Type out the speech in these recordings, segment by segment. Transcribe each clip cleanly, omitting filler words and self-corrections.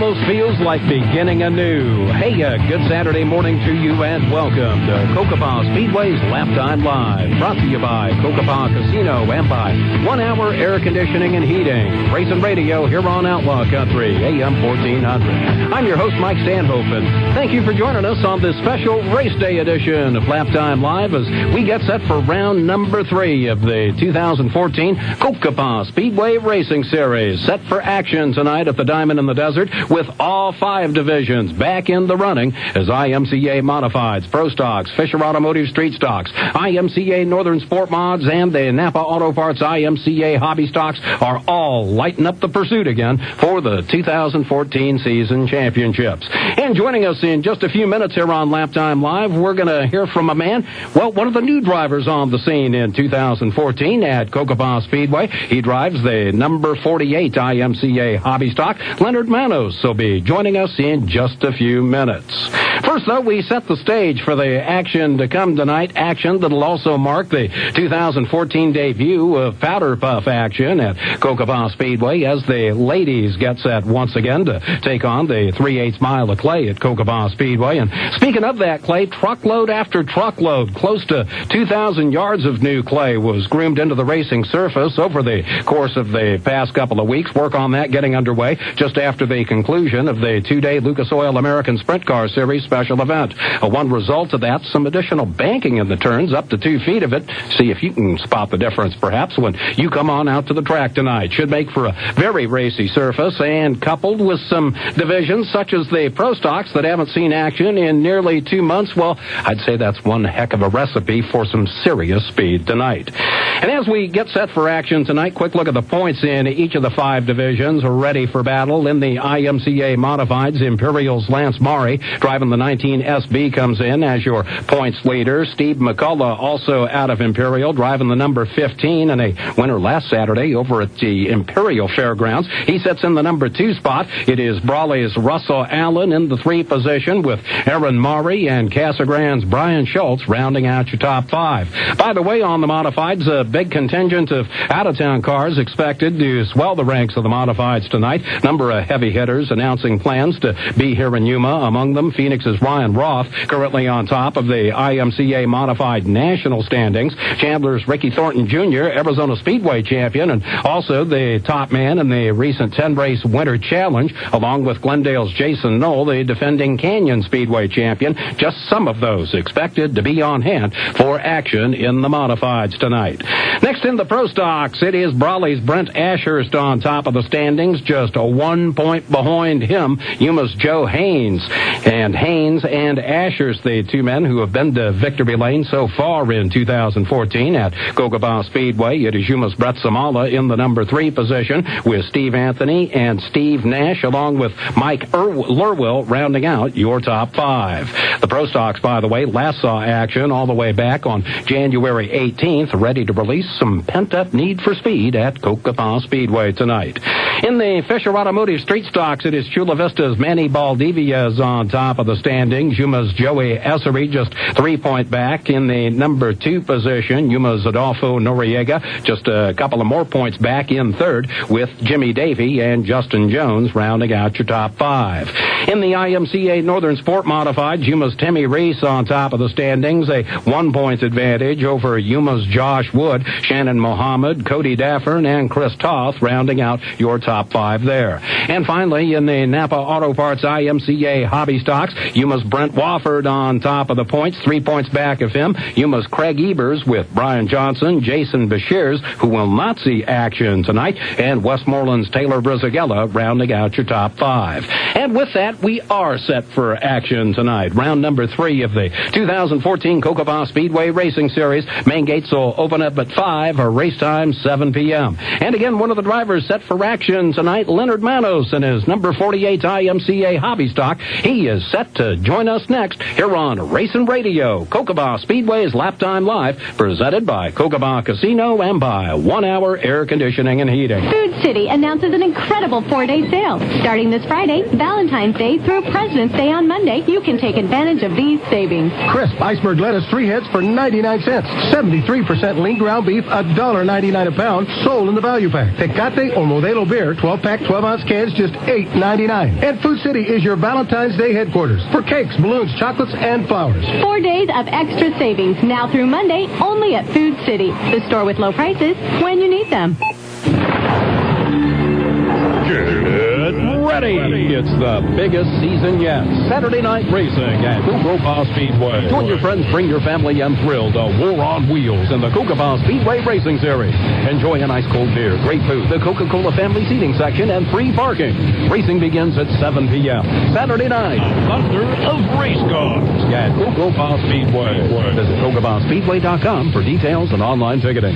almost feels like beginning anew. Hey, good Saturday morning to you and welcome to Cocopah Speedway's Laptime Live. Brought to you by Cocopah Casino and by 1 Hour Air Conditioning and Heating. Racing radio here on Outlaw Country AM 1400. I'm your host, Mike Stanhope, and thank you for joining us on this special race day edition of Laptime Live as we get set for round number 3 of the 2014 Cocopah Speedway Racing Series. Set for action tonight at the Diamond in the Desert with all 5 divisions back in the running as IMCA Modifieds, Pro Stocks, Fisher Automotive Street Stocks, IMCA Northern Sport Mods, and the Napa Auto Parts IMCA Hobby Stocks are all lighting up the pursuit again for the 2014 season championships. And joining us in just a few minutes here on Laptime Live, we're going to hear from a man, well, one of the new drivers on the scene in 2014 at Cocopah Speedway. He drives the number 48 IMCA Hobby Stock. Leonard Manos will be joining us in just a few minutes. First, though, we set the stage for the action to come tonight, action that'll also mark the 2014 debut of Powder Puff action at Cocopah Speedway as the ladies get set once again to take on the 3/8 mile of clay at Cocopah Speedway. And speaking of that clay, truckload after truckload, close to 2,000 yards of new clay was groomed into the racing surface over the course of the past couple of weeks. Work on that getting underway just after the conclusion of the 2-day Lucas Oil American Sprint Car Series special event. One result of that, some additional banking in the turns up to 2 feet of it. See if you can spot the difference, perhaps, when you come on out to the track tonight. Should make for a very racy surface, and coupled with some divisions such as the Pro Stocks that haven't seen action in nearly 2 months, well, I'd say that's one heck of a recipe for some serious speed tonight. And as we get set for action tonight, quick look at the points in each of the 5 divisions ready for battle. In the IMCA Modifieds, Imperial's Lance Maury driving the 19 SB comes in as your points leader. Steve McCullough also out of Imperial driving the number 15 and a winner last Saturday over at the Imperial Fairgrounds. He sits in the number 2 spot. It is Brawley's Russell Allen in the 3 position with Aaron Maury and Casagrande's Brian Schultz rounding out your top 5. By the way, on the Modifieds, a big contingent of out-of-town cars expected to swell the ranks of the Modifieds tonight. Number of heavy hitters announcing plans to be here in Yuma. Among them, Phoenix's Ryan Roth, currently on top of the IMCA Modified National standings. Chandler's Ricky Thornton Jr., Arizona Speedway champion, and also the top man in the recent 10-race Winter Challenge, along with Glendale's Jason Knoll, the defending Canyon Speedway champion. Just some of those expected to be on hand for action in the Modifieds tonight. Next in the Pro Stocks, it is Brawley's Brent Ashurst on top of the standings, just 1 point behind him, Yuma's Joe Haynes. And Haynes and Ashurst, the 2 men who have been to victory lane so far in 2014 at Cocopah Speedway. It is Yuma's Brett Samala in the number 3 position with Steve Anthony and Steve Nash, along with Mike Lurwill rounding out your top 5. The Pro Stocks, by the way, last saw action all the way back on January 18th, ready to release some pent-up need for speed at Cocopah Speedway tonight. In the Fisher Automotive Street Stocks, it is Chula Vista's Manny Baldivia's on top of the standings. Yuma's Joey Essery just 3 point back in the number 2 position. Yuma's Adolfo Noriega just a couple of more points back in 3rd with Jimmy Davey and Justin Jones rounding out your top 5. In the IMCA Northern Sport Modified, Yuma's Timmy Reese on top of the standings, a 1 point advantage over Yuma's Josh Wood, Shannon Mohammed, Cody Daffern, and Chris Toth rounding out your top 5 there. And finally, in the Napa Auto Parts IMCA Hobby Stocks, Yuma's Brent Wofford on top of the points, 3 points back of him. Yuma's Craig Ebers with Brian Johnson, Jason Bashirs, who will not see action tonight, and Westmoreland's Taylor Brizagella rounding out your top 5. And with that, we are set for action tonight. Round number 3 of the 2014 Cocopah Speedway Racing Series. Main gates will open up at 5, or race time 7 p.m. And again, one of the drivers set for action tonight, Leonard Manos, in his number 48 IMCA Hobby Stock. He is set to join us next here on Racing Radio, Cocopah Speedway's Laptime Live, presented by Cocopah Casino and by 1 Hour Air Conditioning and Heating. Food City announces an incredible 4-day sale. Starting this Friday, Valentine's Day through President's Day on Monday, you can take advantage of these savings. Crisp iceberg lettuce, 3 heads for 99 cents. 73% lean ground beef, $1.99 a pound, sold in the value pack. Tecate or Modelo beer, 12-pack, 12-ounce cans, just $8 $799. And Food City is your Valentine's Day headquarters for cakes, balloons, chocolates, and flowers. 4 days of extra savings now through Monday only at Food City, the store with low prices when you need them. Get ready. It's the biggest season yet. Saturday night racing at Cocopah Speedway. Join your friends, bring your family, and thrill to War on Wheels in the Cocopah Speedway Racing Series. Enjoy an ice-cold beer, great food, the Coca-Cola family seating section, and free parking. Racing begins at 7 p.m. Saturday night. Thunder of race cars at Cocopah Speedway. Visit CocopahSpeedway.com for details and online ticketing.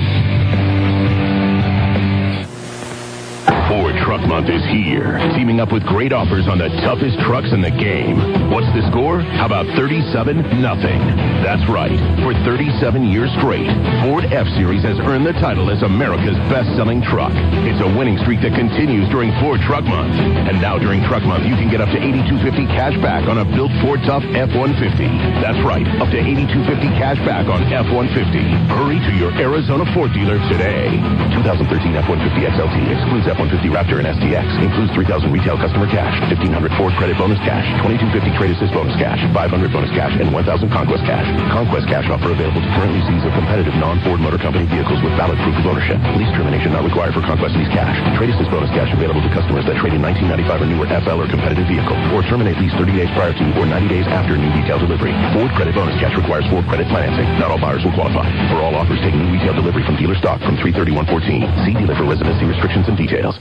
Ford Truck Month is here, teaming up with great offers on the toughest trucks in the game. What's the score? How about 37-0? That's right. For 37 years straight, Ford F-Series has earned the title as America's best-selling truck. It's a winning streak that continues during Ford Truck Month. And now during Truck Month, you can get up to $8,250 cash back on a built Ford Tough F-150. That's right, up to $8,250 cash back on F-150. Hurry to your Arizona Ford dealer today. 2013 F-150 XLT excludes F-150 Raptor and STX. Includes $3,000 retail customer cash, $1,500 Ford credit bonus cash, $2,250 trade assist bonus cash, $500 bonus cash, and $1,000 Conquest cash. Conquest cash offer available to current lessees of competitive non-Ford Motor Company vehicles with valid proof of ownership. Lease termination not required for Conquest lease cash. Trade assist bonus cash available to customers that trade in 1995 or newer FL or competitive vehicle, or terminate lease 30 days prior to or 90 days after new retail delivery. Ford credit bonus cash requires Ford credit financing. Not all buyers will qualify. For all offers, take new retail delivery from dealer stock from 3/31/14. See dealer for residency restrictions and details.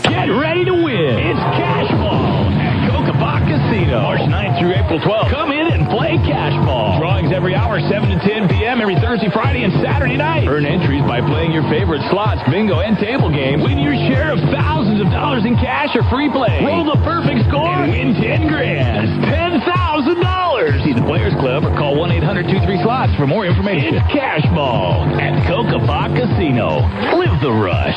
Get ready to win. It's Cash Ball at Cocopah Casino. March 9th through April 12th. Come in and play Cash Ball. Drawings every hour, 7 to 10 p.m. every Thursday, Friday, and Saturday night. Earn entries by playing your favorite slots, bingo, and table games. Win your share of thousands of dollars in cash or free play. Roll the perfect score and win 10 grand. That's $10,000. See the Players Club or call 1-800-23-SLOTS for more information. It's Cash Ball at Cocopah Casino. Live the rush.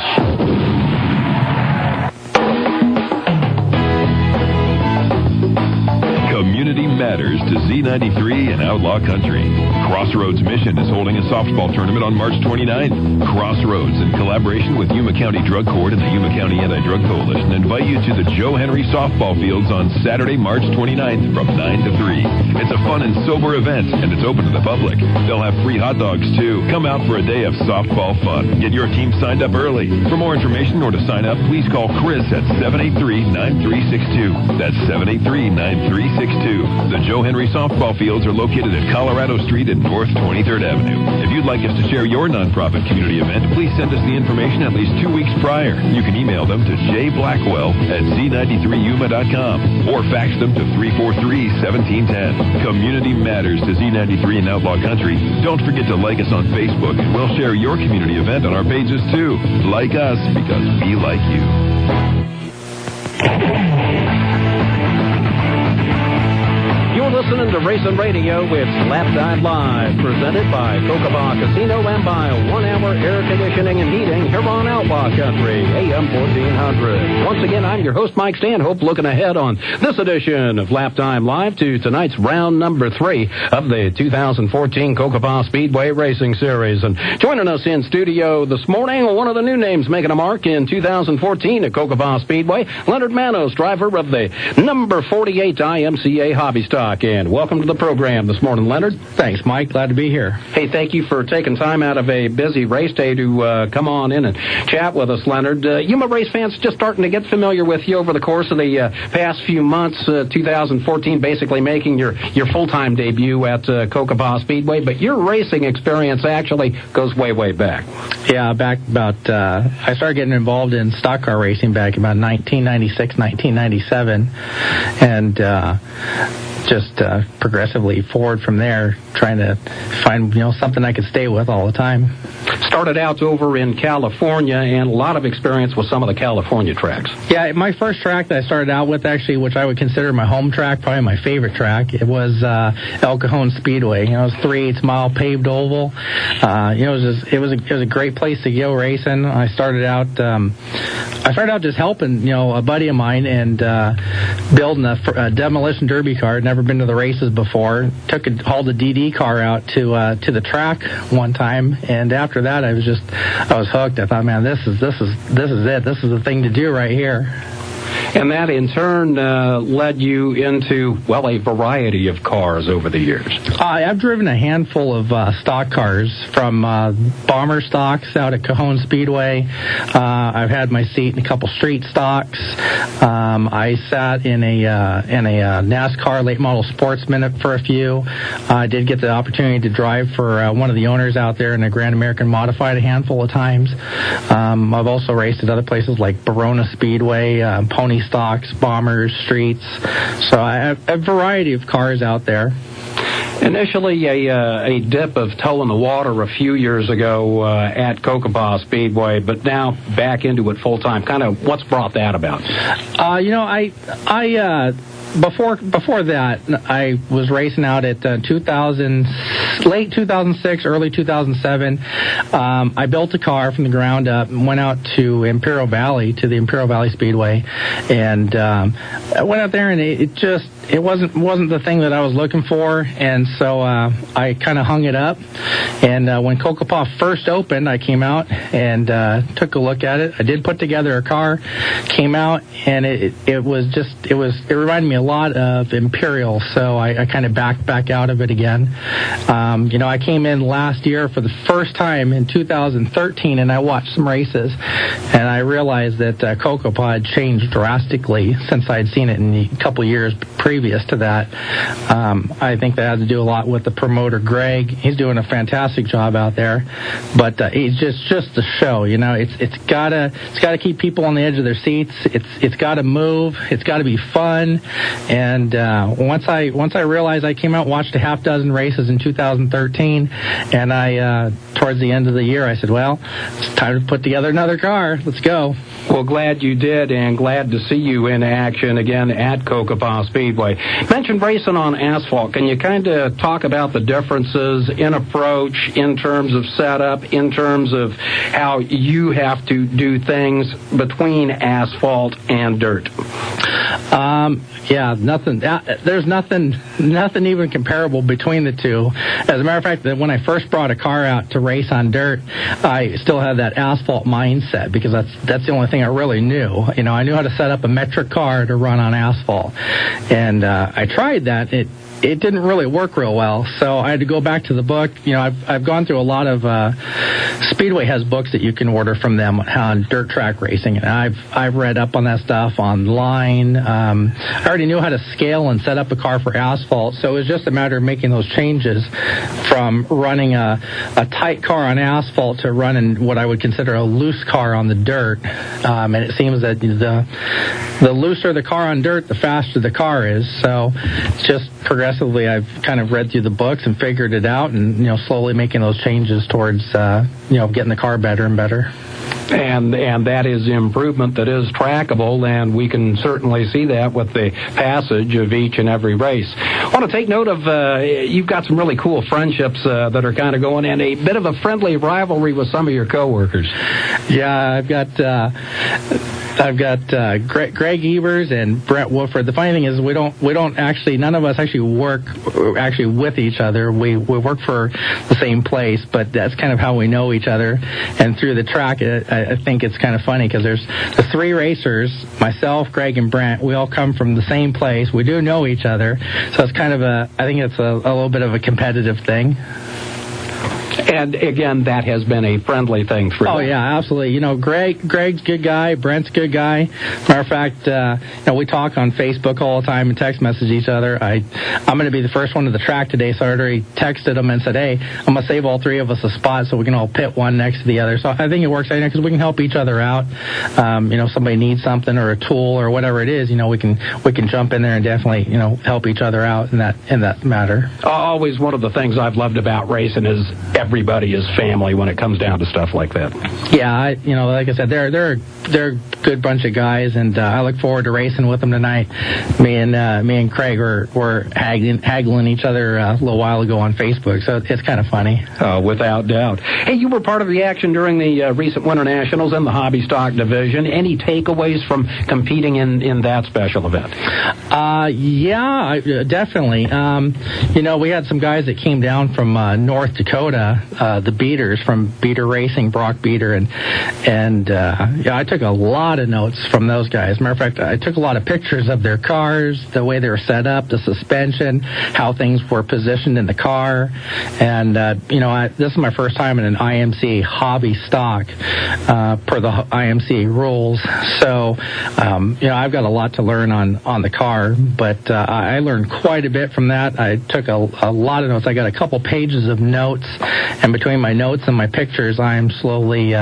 Community matters to Z93 and Outlaw Country. Crossroads Mission is holding a softball tournament on March 29th. Crossroads, in collaboration with Yuma County Drug Court and the Yuma County Anti-Drug Coalition, invite you to the Joe Henry softball fields on Saturday, March 29th from 9 to 3. It's a fun and sober event, and it's open to the public. They'll have free hot dogs, too. Come out for a day of softball fun. Get your team signed up early. For more information or to sign up, please call Chris at 783-9362. That's 783-9362. The Joe Henry softball fields are located at Colorado Street and North 23rd Avenue. If you'd like us to share your nonprofit community event, please send us the information at least 2 weeks prior. You can email them to jblackwell@z93yuma.com or fax them to 343-1710. Community matters to Z93 and Outlaw Country. Don't forget to like us on Facebook, and we'll share your community event on our pages too. Like us because we like you. You're listening to Racing Radio. It's Laptime Live, presented by Cocopah Casino and by 1 Hour Air Conditioning and Heating here on Outlaw Country, AM 1400. Once again, I'm your host, Mike Stanhope, looking ahead on this edition of Laptime Live to tonight's round number 3 of the 2014 Cocopah Speedway Racing Series. And joining us in studio this morning, one of the new names making a mark in 2014 at Cocopah Speedway, Leonard Manos, driver of the number 48 IMCA Hobby Stock. And welcome to the program this morning, Leonard. Thanks, Mike. Glad to be here. Hey, thank you for taking time out of a busy race day to come on in and chat with us, Leonard. Yuma race fans just starting to get familiar with you over the course of the past few months, 2014 basically making your full-time debut at Cocopah Speedway, but your racing experience actually goes way, way back. Yeah, back about, I started getting involved in stock car racing back about 1996, 1997, and just progressively forward from there, trying to find something I could stay with all the time. Started out over in California, and a lot of experience with some of the California tracks. Yeah, my first track that I started out with, actually, which I would consider my home track, probably my favorite track, it was El Cajon Speedway. It was 3/8 mile paved oval. It was a great place to go racing. I started out just helping a buddy of mine and building a demolition derby car. I'd never been to the races before. Hauled a DD car out to the track one time, and after that I was hooked. I thought, man, this is it. This is the thing to do right here. And that, in turn, led you into, well, a variety of cars over the years. I've driven a handful of stock cars, from bomber stocks out at Cocopah Speedway. I've had my seat in a couple street stocks. I sat in a NASCAR late model sportsman for a few. I did get the opportunity to drive for one of the owners out there in a Grand American Modified a handful of times. I've also raced at other places like Verona Speedway, pony stocks, bombers, streets. So I have a variety of cars out there. Initially a dip of toe in the water a few years ago at Cocopah Speedway, but now back into it full time. Kind of what's brought that about? Before that, I was racing out at late 2006, early 2007. I built a car from the ground up and went out to the Imperial Valley Speedway, and I went out there, and it wasn't the thing that I was looking for, and so I kind of hung it up. And when Cocopah first opened, I came out and took a look at it. I did put together a car, came out, and it reminded me a lot of Imperial, so I kind of backed back out of it again. I came in last year for the first time in 2013, and I watched some races, and I realized that Cocopah had changed drastically since I'd seen it in a couple years previous to that. I think that had to do a lot with the promoter, Greg. He's doing a fantastic job out there, but it's just the show. It's gotta keep people on the edge of their seats. It's gotta move. It's gotta be fun. And once I realized, I came out and watched a half dozen races in 2013, and I towards the end of the year, I said, well, it's time to put together another car. Let's go. Well, glad you did, and glad to see you in action again at Cocopah Speedway. Mentioned racing on asphalt. Can you kind of talk about the differences in approach, in terms of setup, in terms of how you have to do things between asphalt and dirt? Nothing. There's nothing even comparable between the two. As a matter of fact, when I first brought a car out to race on dirt, I still had that asphalt mindset, because that's the only thing I really knew. I knew how to set up a metric car to run on asphalt, and I tried that. It didn't really work real well, so I had to go back to the book. I've gone through a lot of Speedway has books that you can order from them on dirt track racing, and I've read up on that stuff online. I already knew how to scale and set up a car for asphalt, so it was just a matter of making those changes from running a tight car on asphalt to running what I would consider a loose car on the dirt. And it seems that the looser the car on dirt, the faster the car is. So it's just progressively, I've kind of read through the books and figured it out, and slowly making those changes towards getting the car better and better. And that is improvement that is trackable, and we can certainly see that with the passage of each and every race. I want to take note of, you've got some really cool friendships that are kind of going, and a bit of a friendly rivalry with some of your coworkers. Yeah, I've got Greg Evers and Brent Woodford. The funny thing is, we don't actually, none of us actually work with each other. We work for the same place, but that's kind of how we know each other. And through the track, I think it's kind of funny, because there's the three racers, myself, Greg, and Brent. We all come from the same place. We do know each other, so it's kind of I think it's a little bit of a competitive thing. And again, that has been a friendly thing for you. Oh yeah, absolutely. Greg's a good guy. Brent's a good guy. Matter of fact, we talk on Facebook all the time and text message each other. I'm going to be the first one to the track today, so I already texted him and said, hey, I'm going to save all three of us a spot so we can all pit one next to the other. So I think it works out because we can help each other out. Somebody needs something or a tool or whatever it is, we can jump in there and definitely, help each other out in that matter. Always one of the things I've loved about racing is everybody is family when it comes down to stuff like that. Yeah, like I said, they're a good bunch of guys, and I look forward to racing with them tonight. Me and Craig were haggling each other a little while ago on Facebook, so it's kind of funny. Without doubt. Hey, you were part of the action during the recent Winter Nationals in the Hobby Stock division. Any takeaways from competing in that special event? Yeah, definitely. We had some guys that came down from North Dakota, the Beaters from Beater Racing, Brock Beater, and I took took a lot of notes from those guys. Matter of fact, I took a lot of pictures of their cars, the way they were set up, the suspension, how things were positioned in the car. And, this is my first time in an IMCA Hobby Stock per the IMCA rules. So, I've got a lot to learn on the car, but I learned quite a bit from that. I took a lot of notes. I got a couple pages of notes, and between my notes and my pictures, I am slowly,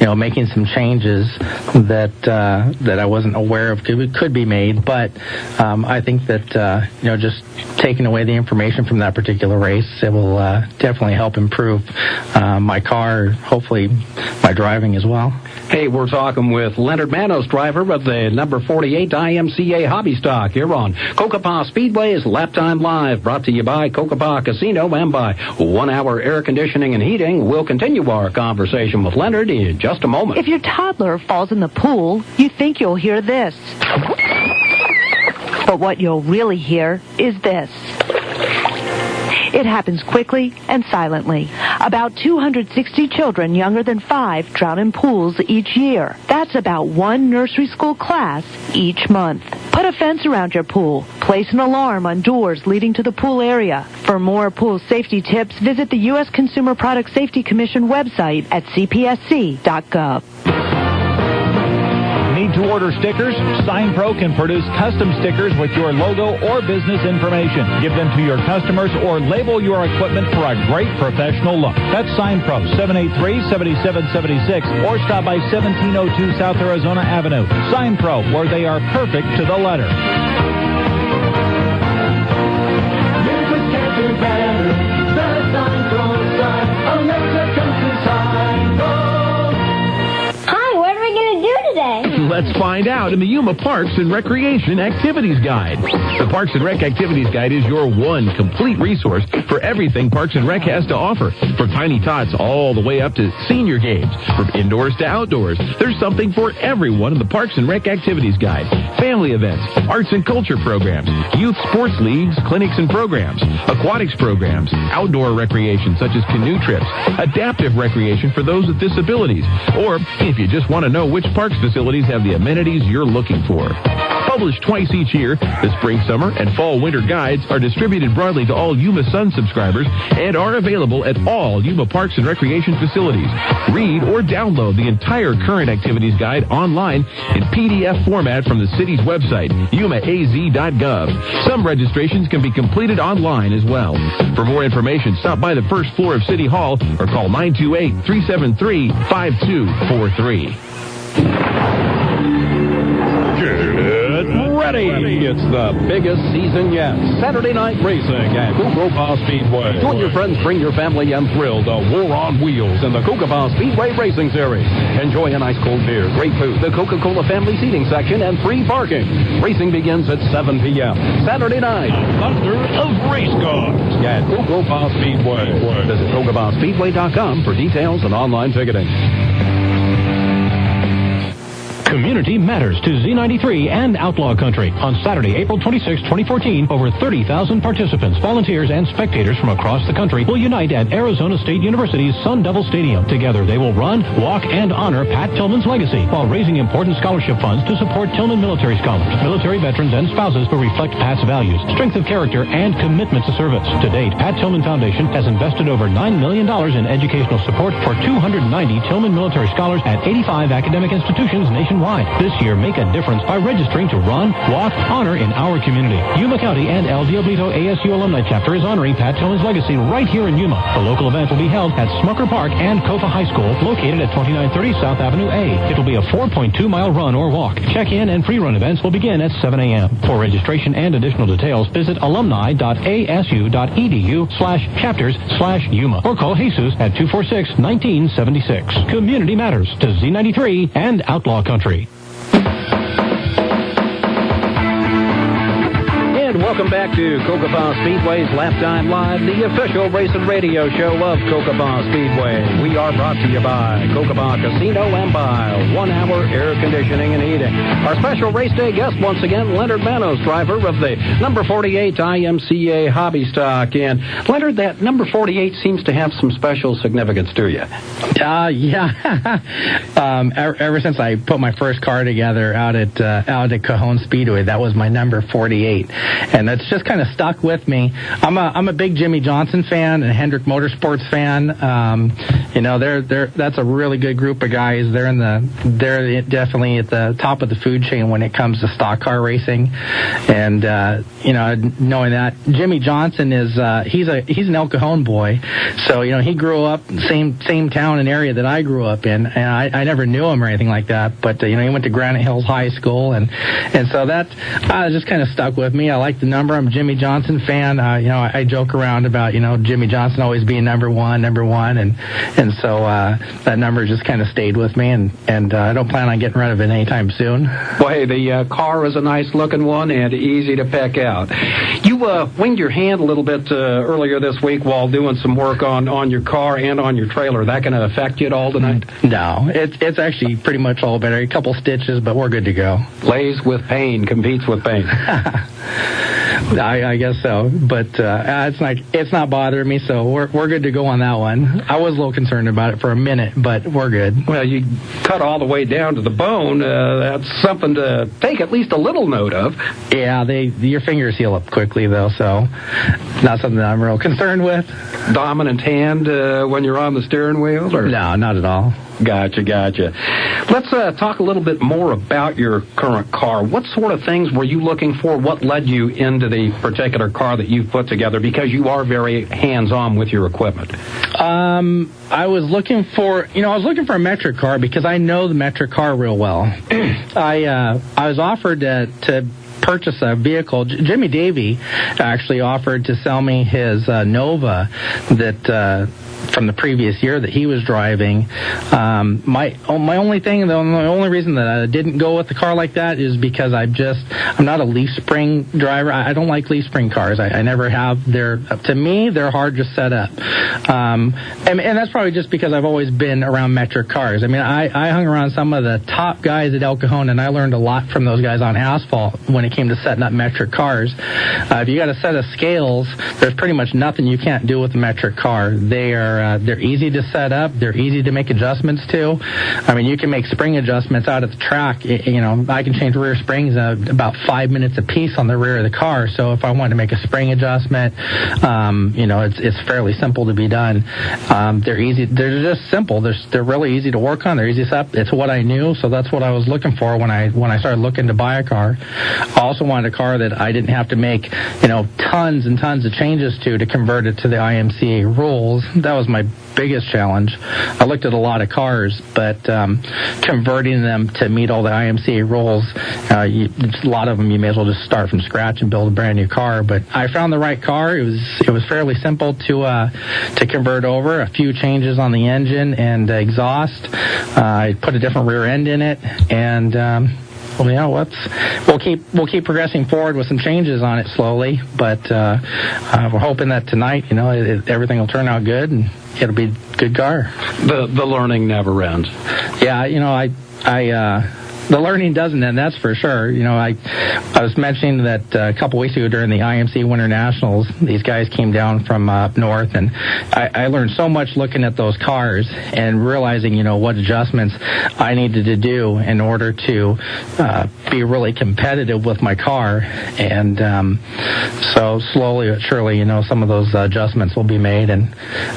making some changes that I wasn't aware of could be made. But I think that just taking away the information from that particular race, it will definitely help improve my car, hopefully my driving as well. Hey, we're talking with Leonard Manos, driver of the number 48 IMCA Hobby Stock here on Cocopah Speedway's Laptime Live, brought to you by Cocopah Casino and by 1 Hour Air Conditioning and Heating. We'll continue our conversation with Leonard in just a moment. If your toddler falls in the pool, you think you'll hear this. But what you'll really hear is this. It happens quickly and silently. About 260 children younger than 5 drown in pools each year. That's about one nursery school class each month. Put a fence around your pool. Place an alarm on doors leading to the pool area. For more pool safety tips, visit the U.S. Consumer Product Safety Commission website at cpsc.gov. Need to order stickers? SignPro can produce custom stickers with your logo or business information. Give them to your customers or label your equipment for a great professional look. That's SignPro, 783-7776, or stop by 1702 South Arizona Avenue. SignPro, where they are perfect to the letter. Let's find out in the Yuma Parks and Recreation Activities Guide. The Parks and Rec Activities Guide is your one complete resource for everything Parks and Rec has to offer. From tiny tots all the way up to senior games, from indoors to outdoors, there's something for everyone in the Parks and Rec Activities Guide. Family events, arts and culture programs, youth sports leagues, clinics and programs, aquatics programs, outdoor recreation such as canoe trips, adaptive recreation for those with disabilities, or if you just want to know which parks facilities have the amenities you're looking for. Published twice each year, the spring, summer, and fall winter guides are distributed broadly to all Yuma Sun subscribers and are available at all Yuma Parks and Recreation facilities. Read or download the entire current activities guide online in PDF format from the city's website, yumaaz.gov. Some registrations can be completed online as well. For more information, stop by the first floor of City Hall or call 928-373-5243. Get ready. It's the biggest season yet. Saturday night racing at Cocopah Speedway. Join your friends, bring your family, and thrill the War on Wheels in the Cocopah Speedway Racing Series. Enjoy an ice cold beer, great food, the Coca-Cola family seating section, and free parking. Racing begins at 7 p.m. Saturday night. Thunder of race cars at Cocopah Speedway. Visit CocopahSpeedway.com for details and online ticketing. Community matters to Z93 and Outlaw Country. On Saturday, April 26, 2014, over 30,000 participants, volunteers, and spectators from across the country will unite at Arizona State University's Sun Devil Stadium. Together, they will run, walk, and honor Pat Tillman's legacy while raising important scholarship funds to support Tillman military scholars, military veterans, and spouses who reflect Pat's values, strength of character, and commitment to service. To date, Pat Tillman Foundation has invested over $9 million in educational support for 290 Tillman military scholars at 85 academic institutions nationwide. This year, make a difference by registering to run, walk, honor in our community. Yuma County and El Diablito ASU Alumni Chapter is honoring Pat Tillman's legacy right here in Yuma. The local event will be held at Smucker Park and Copah High School, located at 2930 South Avenue A. It will be a 4.2-mile run or walk. Check-in and free-run events will begin at 7 a.m. For registration and additional details, visit alumni.asu.edu/chapters/Yuma or call Jesus at 246-1976. Community matters to Z93 and Outlaw Country. And welcome back to Cocopah Speedway's Laptime Live, the official racing radio show of Cocopah Speedway. We are brought to you by Cocopah Casino and by 1 Hour Air Conditioning and Heating. Our special race day guest, once again, Leonard Manos, driver of the number 48 IMCA Hobby Stock. And Leonard, that number 48 seems to have some special significance to you. Yeah. ever since I put my first car together out at Cocopah Speedway, that was my number 48, and that's just kind of stuck with me. I'm a big Jimmy Johnson fan and Hendrick Motorsports fan. That's a really good group of guys. They're definitely at the top of the food chain when it comes to stock car racing, and knowing that Jimmy Johnson is he's an El Cajon boy, so he grew up same town and area that I grew up in, and I never knew him or anything like that, but he went to Granite Hills High School, and so that just kind of stuck with me. I like the number. I'm a Jimmy Johnson fan. I joke around about Jimmy Johnson always being number one, and so that number just kind of stayed with me, and I don't plan on getting rid of it anytime soon. Well, hey, the car is a nice looking one and easy to pick out. You winged your hand a little bit earlier this week while doing some work on your car and on your trailer. That going to affect you at all tonight? No, it's actually pretty much all better. A couple stitches, but we're good to go. Lays with pain, competes with pain. I guess so, but it's not bothering me, so we're good to go on that one. I was a little concerned about it for a minute, but we're good. Well, you cut all the way down to the bone. That's something to take at least a little note of. Yeah, your fingers heal up quickly, though, so not something that I'm real concerned with. Dominant hand when you're on the steering wheel? Or? No, not at all. Gotcha. Let's talk a little bit more about your current car. What sort of things were you looking for? What led you into the particular car that you've put together? Because you are very hands-on with your equipment. I was looking for a metric car because I know the metric car real well. I was offered to purchase a vehicle. Jimmy Davey actually offered to sell me his Nova that from the previous year that he was driving. My only reason that I didn't go with the car like that is because I'm not a leaf spring driver. I don't like leaf spring cars. I never have. To me, they're hard to set up. And that's probably just because I've always been around metric cars. I mean, I hung around some of the top guys at El Cajon, and I learned a lot from those guys on asphalt when it came to setting up metric cars. If you got a set of scales, there's pretty much nothing you can't do with a metric car. They're easy to set up. They're easy to make adjustments to. I mean, you can make spring adjustments out at the track. I can change rear springs about 5 minutes a piece on the rear of the car. So if I want to make a spring adjustment, it's fairly simple to be done. They're easy. They're just simple. They're really easy to work on. They're easy to set up. It's what I knew, so that's what I was looking for when I started looking to buy a car. I also wanted a car that I didn't have to make tons and tons of changes to convert it to the IMCA rules. That was my biggest challenge. I looked at a lot of cars, but converting them to meet all the IMCA rules, a lot of them you may as well just start from scratch and build a brand new car. But I found the right car. It was fairly simple to convert over. A few changes on the engine and exhaust. I put a different rear end in it, and we'll keep progressing forward with some changes on it slowly, but we're hoping that tonight, everything will turn out good and it'll be a good car. The learning never ends. Yeah, the learning doesn't end, that's for sure. I was mentioning that a couple weeks ago during the IMC Winter Nationals, these guys came down from up north, and I learned so much looking at those cars and realizing, what adjustments I needed to do in order to be really competitive with my car. And so slowly but surely, some of those adjustments will be made, and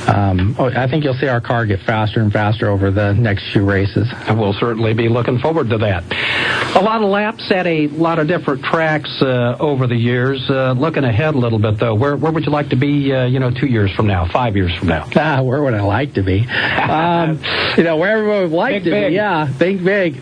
I think you'll see our car get faster and faster over the next few races. And we'll certainly be looking forward to that. A lot of laps at a lot of different tracks over the years. Looking ahead a little bit, though, where would you like to be, 2 years from now, 5 years from now? Where would I like to be? Where everyone would like to be. Yeah, think big.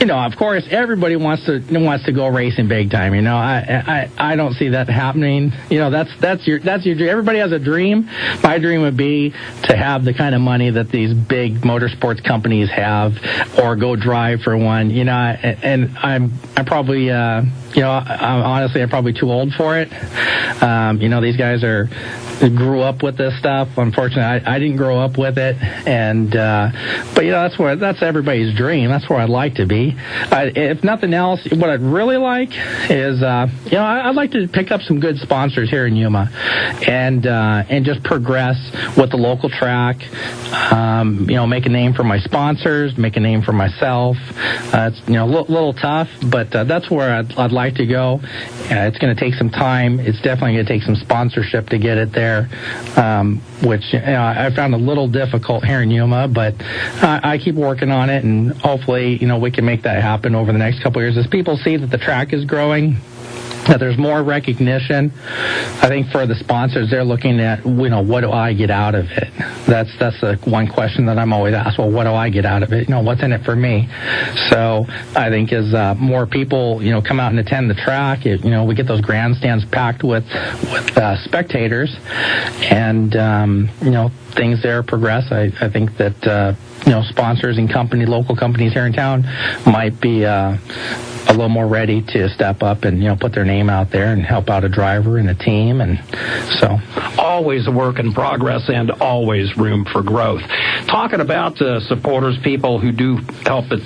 Of course, everybody wants to go racing big time. I don't see that happening. That's your dream. Everybody has a dream. My dream would be to have the kind of money that these big motorsports companies have, or go drive for one. And I'm probably honestly, I'm probably too old for it. These guys grew up with this stuff. Unfortunately, I didn't grow up with it, and but that's everybody's dream. That's where I'd like to be. be. If nothing else, what I'd really like is, I'd like to pick up some good sponsors here in Yuma, and just progress with the local track. Make a name for my sponsors, make a name for myself. It's a little tough, but that's where I'd like to go. It's going to take some time. It's definitely going to take some sponsorship to get it there, which I found a little difficult here in Yuma, but I keep working on it, and hopefully, we can make that happen over the next couple of years as people see that the track is growing, that there's more recognition. I think for the sponsors, they're looking at, what do I get out of it? That's the one question that I'm always asked. Well, what do I get out of it? What's in it for me? So I think as more people, come out and attend the track, we get those grandstands packed with spectators, and things there progress. I think that sponsors and local companies here in town might be a little more ready to step up and put their name out there and help out a driver and a team, and so always a work in progress and always room for growth. Talking about supporters, people who do help it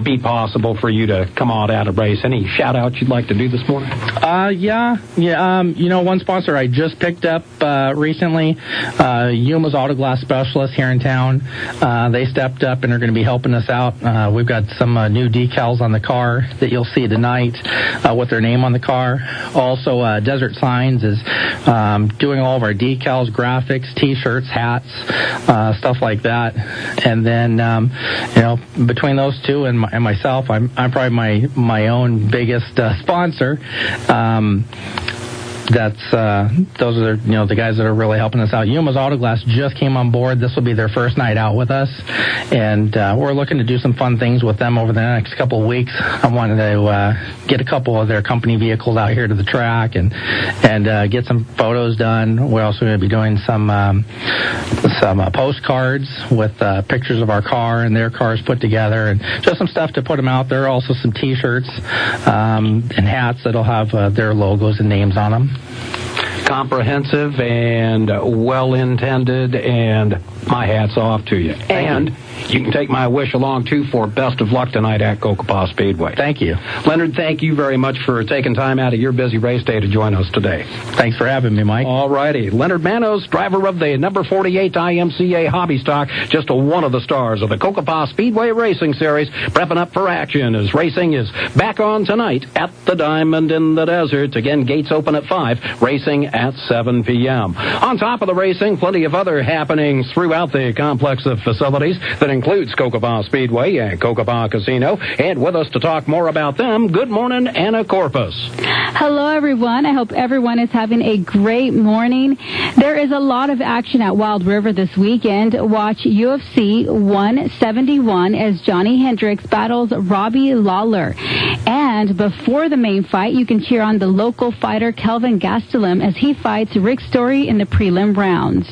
be possible for you to come on out and race. Any shout-outs you'd like to do this morning? One sponsor I just picked up recently, Yuma's Auto Glass Specialist here in town. They stepped up and are going to be helping us out. We've got some new decals on the car that you'll see tonight with their name on the car. Also, Desert Signs is doing all of our decals, graphics, T-shirts, hats, stuff like that. And then, between those two and myself, I'm probably my own biggest sponsor. Those are the guys that are really helping us out. Yuma's Auto Glass just came on board. This will be their first night out with us, and we're looking to do some fun things with them over the next couple of weeks. I wanted to get a couple of their company vehicles out here to the track and get some photos done. We're also going to be doing some postcards with pictures of our car and their cars put together, and just some stuff to put them out there. Also some T-shirts and hats that'll have their logos and names on them. Comprehensive and well-intended, and my hat's off to you. And you can take my wish along, too, for best of luck tonight at Cocopah Speedway. Thank you. Leonard, thank you very much for taking time out of your busy race day to join us today. Thanks for having me, Mike. All righty. Leonard Manos, driver of the number 48 IMCA Hobby Stock, just one of the stars of the Cocopah Speedway Racing Series, prepping up for action as racing is back on tonight at the Diamond in the Desert. Again, gates open at 5, racing at 7 p.m. On top of the racing, plenty of other happenings throughout the complex of facilities that includes Cocopah Speedway and Cocopah Casino. And with us to talk more about them, good morning, Anna Corpus. Hello, everyone. I hope everyone is having a great morning. There is a lot of action at Wild River this weekend. Watch UFC 171 as Johnny Hendricks battles Robbie Lawler. And before the main fight, you can cheer on the local fighter Kelvin Gastelum as he fights Rick Story in the prelim rounds.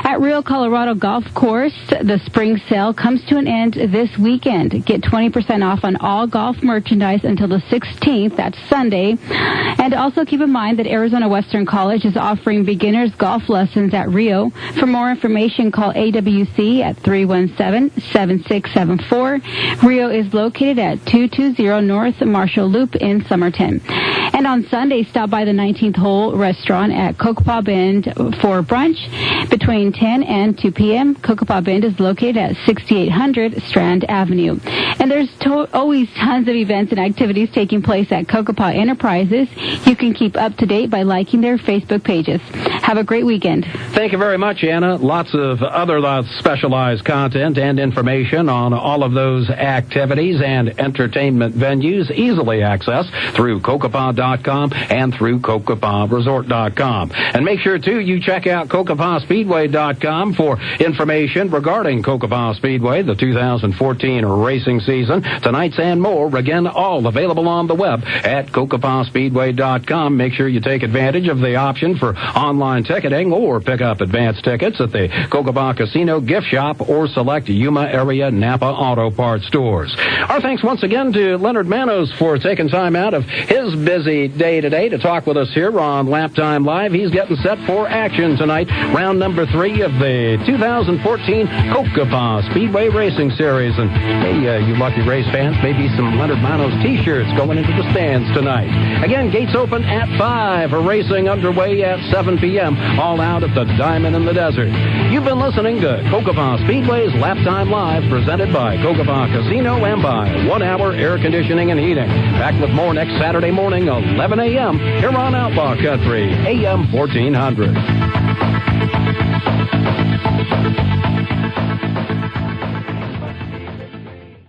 At Rio Colorado Golf Course, the spring sale comes to an end this weekend. Get 20% off on all golf merchandise until the 16th. That's Sunday. And also keep in mind that Arizona Western College is offering beginners golf lessons at Rio. For more information, call AWC at 317-7674. Rio is located at 220 North Marshall Loop in Somerton. And on Sunday, stop by the 19th Hole Restaurant at Cocopah Bend for brunch between 10 and 2 p.m. Cocopah Bend is located at 6800 Strand Avenue. And there's always tons of events and activities taking place at Cocopah Enterprises. You can keep up to date by liking their Facebook pages. Have a great weekend. Thank you very much, Anna. Lots of other specialized content and information on all of those activities and entertainment venues easily accessed through Cocopah.com and through CocopahResort.com. And make sure, too, you check out CocopahSpeedway.com for information regarding Cocopah Speedway, the 2014 racing season. Tonight's and more, again, all available on the web at CocopahSpeedway.com. Outlaw.com. Make sure you take advantage of the option for online ticketing or pick up advance tickets at the Cocopah Casino gift shop or select Yuma area Napa Auto Parts stores. Our thanks once again to Leonard Manos for taking time out of his busy day today to talk with us here on Laptime Live. He's getting set for action tonight. Round number 3 of the 2014 Cocopah Speedway Racing Series. And hey, you lucky race fans, maybe some Leonard Manos t-shirts going into the stands tonight. Again, gates open at 5. A racing underway at 7 p.m. All out at the Diamond in the Desert. You've been listening to Cocopah Speedway's Laptime Live, presented by Cocopah Casino and by 1 Hour Air Conditioning and Heating. Back with more next Saturday morning, 11 a.m. here on Outlaw Country, AM 1400.